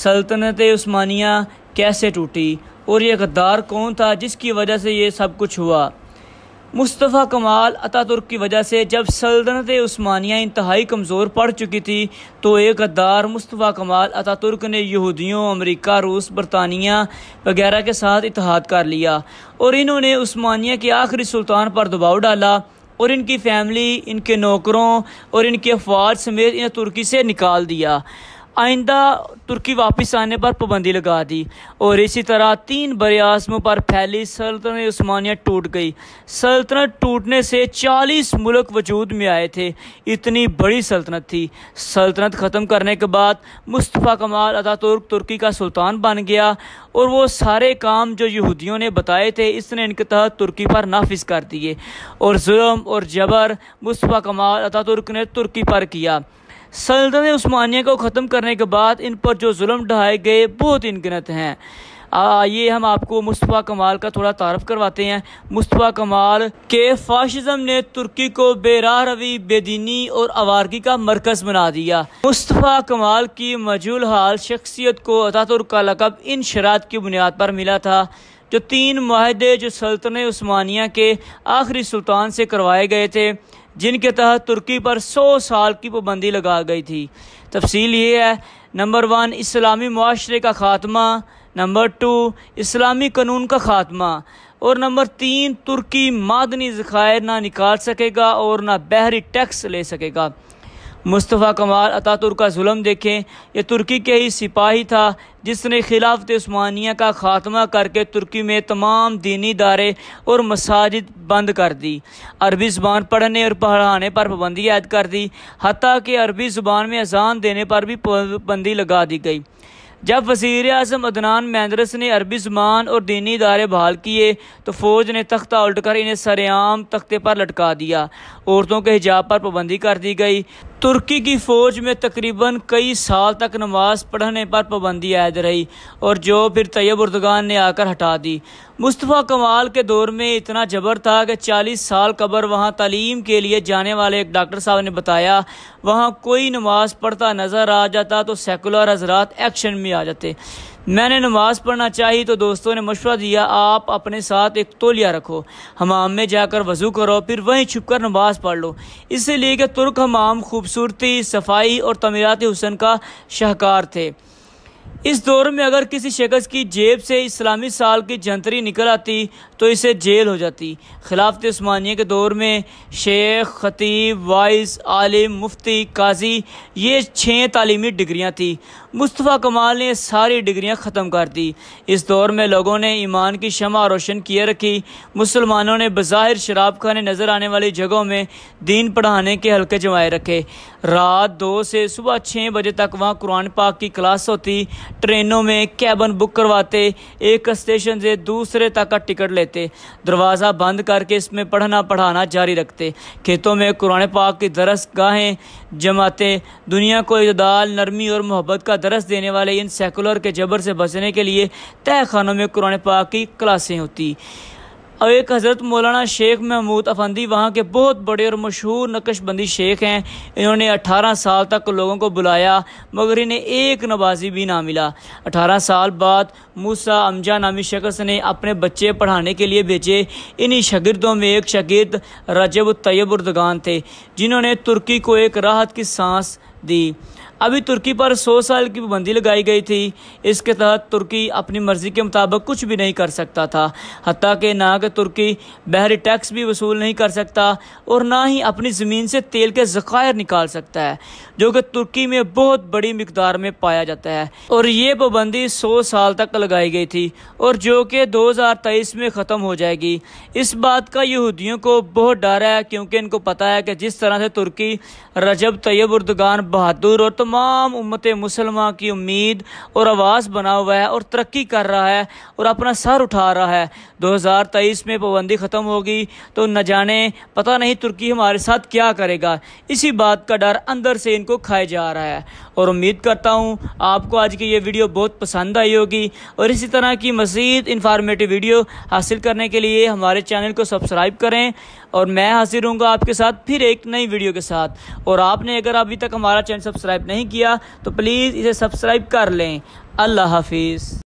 سلطنت عثمانیہ کیسے ٹوٹی اور یہ غدار کون تھا جس کی وجہ سے یہ سب کچھ ہوا۔ مصطفیٰ کمال اتا ترک کی وجہ سے جب سلطنت عثمانیہ انتہائی کمزور پڑ چکی تھی تو ایک غدار مصطفیٰ کمال اتا ترک نے یہودیوں، امریکہ، روس، برطانیہ وغیرہ کے ساتھ اتحاد کر لیا اور انہوں نے عثمانیہ کے آخری سلطان پر دباؤ ڈالا اور ان کی فیملی، ان کے نوکروں اور ان کے افواج سمیت انہیں ترکی سے نکال دیا۔ آئندہ ترکی واپس آنے پر پابندی لگا دی اور اسی طرح 3 براعظموں پر پھیلی سلطنت عثمانیہ ٹوٹ گئی۔ سلطنت ٹوٹنے سے 40 ملک وجود میں آئے تھے، اتنی بڑی سلطنت تھی۔ سلطنت ختم کرنے کے بعد مصطفیٰ کمال اتا ترک ترکی کا سلطان بن گیا اور وہ سارے کام جو یہودیوں نے بتائے تھے اس نے ان کے تحت ترکی پر نافذ کر دیے اور ظلم اور جبر مصطفیٰ کمال اتا ترک نے ترکی پر کیا۔ سلطنت عثمانیہ کو ختم کرنے کے بعد ان پر جو ظلم ڈھائے گئے بہت انگنت ہیں۔ آئیے ہم آپ کو مصطفیٰ کمال کا تھوڑا تعارف کرواتے ہیں۔ مصطفیٰ کمال کے فاشزم نے ترکی کو بے راہ روی، بے دینی اور آوارگی کا مرکز بنا دیا۔ مصطفیٰ کمال کی مجہول حال شخصیت کو اتا ترک کا لقب ان شرائط کی بنیاد پر ملا تھا جو 3 معاہدے جو سلطنت عثمانیہ کے آخری سلطان سے کروائے گئے تھے، جن کے تحت ترکی پر 100 سال کی پابندی لگا گئی تھی۔ تفصیل یہ ہے: نمبر 1 اسلامی معاشرے کا خاتمہ، نمبر 2 اسلامی قانون کا خاتمہ اور نمبر 3 ترکی معدنی ذخائر نہ نکال سکے گا اور نہ بحری ٹیکس لے سکے گا۔ مصطفیٰ کمال اتا ترک کا ظلم دیکھیں، یہ ترکی کے ہی سپاہی تھا جس نے خلافت عثمانیہ کا خاتمہ کر کے ترکی میں تمام دینی ادارے اور مساجد بند کر دی، عربی زبان پڑھنے اور پڑھانے پر پابندی عائد کر دی، حتیٰ کہ عربی زبان میں اذان دینے پر بھی پابندی لگا دی گئی۔ جب وزیر اعظم عدنان مینڈرس نے عربی زبان اور دینی ادارے بحال کیے تو فوج نے تختہ الٹ کر انہیں سر عام تختے پر لٹکا دیا۔ عورتوں کے حجاب پر پابندی کر دی گئی۔ ترکی کی فوج میں تقریباً کئی سال تک نماز پڑھنے پر پابندی عائد رہی اور جو پھر طیب اردگان نے آ کر ہٹا دی۔ مصطفیٰ کمال کے دور میں اتنا جبر تھا کہ 40 سال قبل وہاں تعلیم کے لیے جانے والے ایک ڈاکٹر صاحب نے بتایا وہاں کوئی نماز پڑھتا نظر آ جاتا تو سیکولر حضرات ایکشن میں آ جاتے۔ میں نے نماز پڑھنا چاہی تو دوستوں نے مشورہ دیا آپ اپنے ساتھ ایک تولیہ رکھو، حمام میں جا کر وضو کرو، پھر وہیں چھپ کر نماز پڑھ لو۔ اس لیے کہ ترک حمام خوبصورتی، صفائی اور تعمیرات حسن کا شاہکار تھے۔ اس دور میں اگر کسی شخص کی جیب سے اسلامی سال کی جنتری نکل آتی تو اسے جیل ہو جاتی۔ خلافت عثمانیہ کے دور میں شیخ، خطیب، وائز، عالم، مفتی، قاضی یہ 6 تعلیمی ڈگریاں تھیں۔ مصطفیٰ کمال نے ساری ڈگریاں ختم کر دی۔ اس دور میں لوگوں نے ایمان کی شمع روشن کیے رکھی۔ مسلمانوں نے بظاہر شراب خانے نظر آنے والی جگہوں میں دین پڑھانے کے حلقے جمائے رکھے۔ رات 2 سے صبح 6 بجے تک وہاں قرآن پاک کی کلاس ہوتی۔ ٹرینوں میں کیبن بک کرواتے، ایک اسٹیشن سے دوسرے تک کا ٹکٹ لیتے، دروازہ بند کر کے اس میں پڑھانا جاری رکھتے۔ کھیتوں میں قرآن پاک کی درس گاہیں جماتے۔ دنیا کو اعتدال، نرمی اور محبت کا درس دینے والے ان سیکولر کے جبر سے بچنے کے لیے تہہ خانوں میں قرآن پاک کی کلاسیں ہوتی۔ اور ایک حضرت مولانا شیخ محمود افندی وہاں کے بہت بڑے اور مشہور نقش بندی شیخ ہیں۔ انہوں نے 18 سال تک لوگوں کو بلایا مگر انہیں ایک نوازی بھی نہ ملا۔ 18 سال بعد موسیٰ امجا نامی شخص نے اپنے بچے پڑھانے کے لیے بھیجے۔ انہی شاگردوں میں ایک شاگرد رجب الطیب اردگان تھے جنہوں نے ترکی کو ایک راحت کی سانس دی۔ ابھی ترکی پر 100 سال کی پابندی لگائی گئی تھی۔ اس کے تحت ترکی اپنی مرضی کے مطابق کچھ بھی نہیں کر سکتا تھا، حتیٰ کہ نہ کہ ترکی بحری ٹیکس بھی وصول نہیں کر سکتا اور نہ ہی اپنی زمین سے تیل کے ذخائر نکال سکتا ہے جو کہ ترکی میں بہت بڑی مقدار میں پایا جاتا ہے، اور یہ پابندی 100 سال تک لگائی گئی تھی اور جو کہ 2023 میں ختم ہو جائے گی۔ اس بات کا یہودیوں کو بہت ڈر ہے کیونکہ ان کو پتہ ہے کہ جس طرح سے ترکی رجب طیب اردگان بہادر اور تمام امت مسلمہ کی امید اور آواز بنا ہوا ہے اور ترقی کر رہا ہے اور اپنا سر اٹھا رہا ہے، 2023 میں پابندی ختم ہوگی تو نہ جانے پتہ نہیں ترکی ہمارے ساتھ کیا کرے گا۔ اسی بات کا ڈر اندر سے ان کو کھائے جا رہا ہے، اور امید کرتا ہوں آپ کو آج کی یہ ویڈیو بہت پسند آئی ہوگی، اور اسی طرح کی مزید انفارمیٹیو ویڈیو حاصل کرنے کے لیے ہمارے چینل کو سبسکرائب کریں اور میں حاضر ہوں گا آپ کے ساتھ پھر ایک نئی ویڈیو کے ساتھ۔ اور آپ نے اگر ابھی تک ہمارا چینل سبسکرائب نہیں کیا تو پلیز اسے سبسکرائب کر لیں۔ اللہ حافظ۔